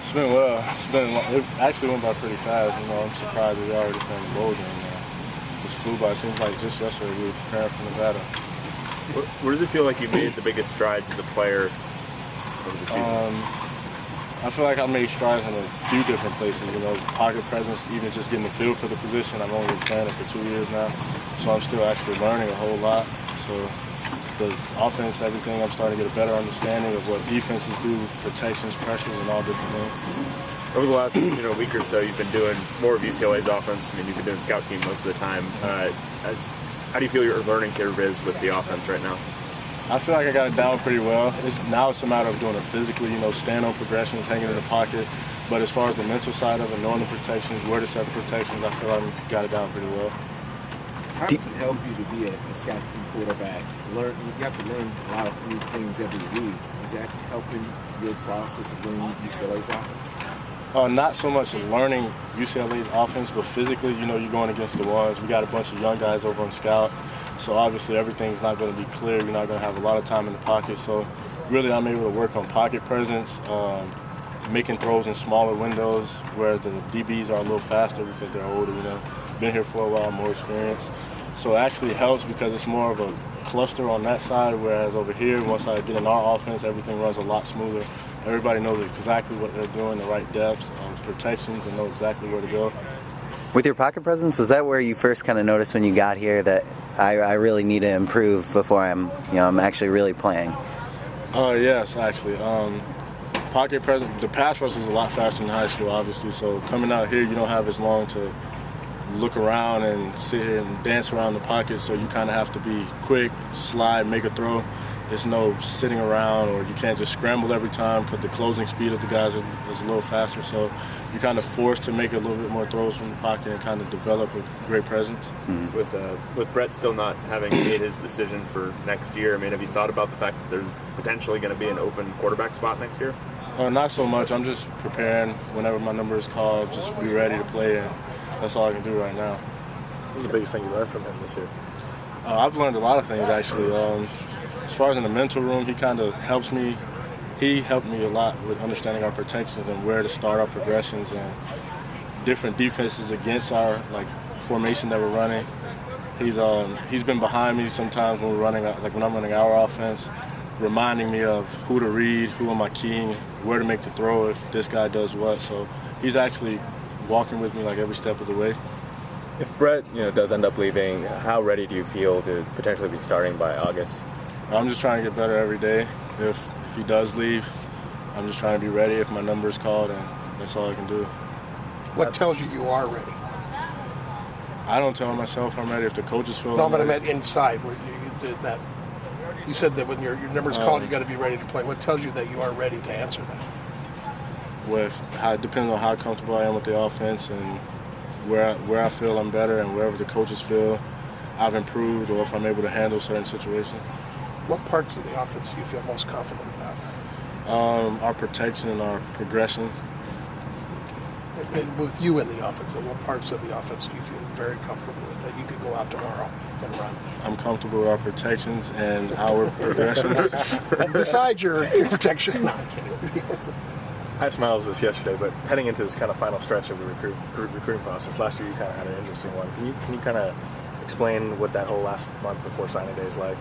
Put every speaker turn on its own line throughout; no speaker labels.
It's been well. It actually went by pretty fast. I'm surprised we already playing the bowl game. Just flew by. It seems like just yesterday we were preparing for Nevada.
Where does it feel like you made the biggest strides as a player over the season?
I feel like I made strides in a few different places. Pocket presence, even just getting the feel for the position. I've only been playing it for 2 years now, so I'm still actually learning a whole lot. So the offense, everything, I'm starting to get a better understanding of what defenses do, protections, pressures, and all different things.
Over the last week or so, you've been doing more of UCLA's offense. I mean, you've been doing scout team most of the time. How do you feel your learning curve is with the offense right now?
I feel like I got it down pretty well. Now it's a matter of doing it physically, stand on progressions, hanging in the pocket. But as far as the mental side of it, knowing the protections, where to set the protections, I feel like I got it down pretty well.
How does it help you to be a scout team quarterback? You have to learn a lot of new things every week. Is that helping your process of learning UCLA's offense?
Not so much in learning UCLA's offense, but physically, you're going against the ones. We got a bunch of young guys over on scout. So obviously everything's not going to be clear. You're not going to have a lot of time in the pocket. So really I'm able to work on pocket presence, making throws in smaller windows, whereas the DBs are a little faster because they're older, been here for a while, more experience. So it actually helps because it's more of a cluster on that side, whereas over here, once I get in our offense, everything runs a lot smoother. Everybody knows exactly what they're doing, the right depths, protections, and know exactly where to go.
With your pocket presence, was that where you first kind of noticed when you got here that I really need to improve before I'm actually really playing?
Yes, actually. Pocket presence, the pass rush is a lot faster in high school, obviously. So coming out here, you don't have as long to look around and sit here and dance around the pocket. So you kind of have to be quick, slide, make a throw. There's no sitting around, or you can't just scramble every time because the closing speed of the guys is a little faster. So you're kind of forced to make a little bit more throws from the pocket and kind of develop a great presence.
Mm-hmm. With Brett still not having made his decision for next year, I mean, have you thought about the fact that there's potentially going to be an open quarterback spot next year?
Not so much. I'm just preparing whenever my number is called, just be ready to play, and that's all I can do right now.
What's the biggest thing you learned from him this year?
I've learned a lot of things, actually. As far as in the mental room, he kind of helps me. He helped me a lot with understanding our protections and where to start our progressions and different defenses against our formation that we're running. He's been behind me sometimes when we're running, when I'm running our offense, reminding me of who to read, who am I keying, where to make the throw if this guy does what. So he's actually walking with me every step of the way.
If Brett, does end up leaving, how ready do you feel to potentially be starting by August?
I'm just trying to get better every day. If he does leave, I'm just trying to be ready if my number is called, and that's all I can do.
What tells you are ready?
I don't tell myself I'm ready if the coaches feel
No,
I'm
but I
ready.
meant inside. Where you did that. You said that when your number's called, you got to be ready to play. What tells you that you are ready to answer that?
It depends on how comfortable I am with the offense and where I feel I'm better and wherever the coaches feel I've improved or if I'm able to handle certain situations.
What parts of the offense do you feel most confident about?
Our protection and our progression.
And with you in the offense, what parts of the offense do you feel very comfortable with that you could go out tomorrow and run?
I'm comfortable with our protections and our progressions.
Besides your protection, no, I'm kidding.
I asked Miles this yesterday, but heading into this kind of final stretch of the recruiting process, last year you kind of had an interesting one. Can you kind of explain what that whole last month before signing day is like?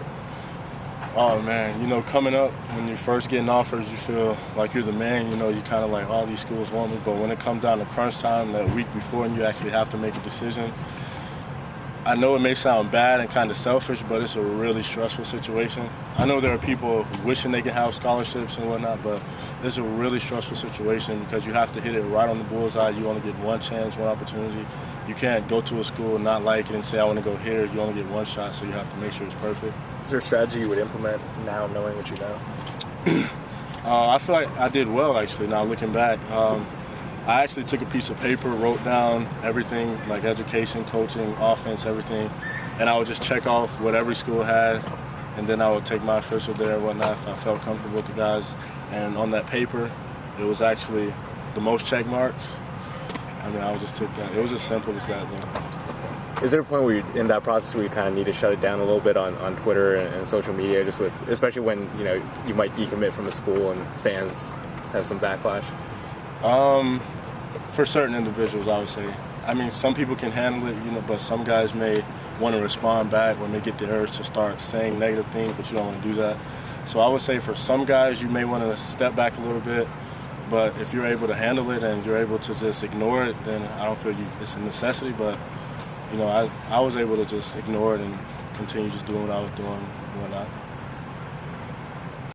Oh man, coming up when you're first getting offers, you feel like you're the man. You kind of all these schools want me, but when it comes down to crunch time, that week before, and you actually have to make a decision. I know it may sound bad and kind of selfish, but it's a really stressful situation. I know there are people wishing they could have scholarships and whatnot, but it's a really stressful situation because you have to hit it right on the bullseye. You only get one chance, one opportunity. You can't go to a school, not like it, and say, I want to go here. You only get one shot, so you have to make sure it's perfect.
Is there a strategy you would implement now, knowing what you know?
I feel like I did well, actually, now looking back. I actually took a piece of paper, wrote down everything, like education, coaching, offense, everything, and I would just check off what every school had, and then I would take my official there and whatnot if I felt comfortable with the guys. And on that paper, it was actually the most check marks. I would just take that. It was as simple as that, though.
Is there a point where in that process where you kind of need to shut it down a little bit on Twitter and social media, especially when you might decommit from a school and fans have some backlash?
For certain individuals, I would say. I mean, some people can handle it, you know, but some guys may want to respond back when they get the urge to start saying negative things, but you don't want to do that. So I would say for some guys, you may want to step back a little bit, but if you're able to handle it and you're able to just ignore it, then I don't feel it's a necessity. But, you know, I was able to just ignore it and continue just doing what I was doing and whatnot.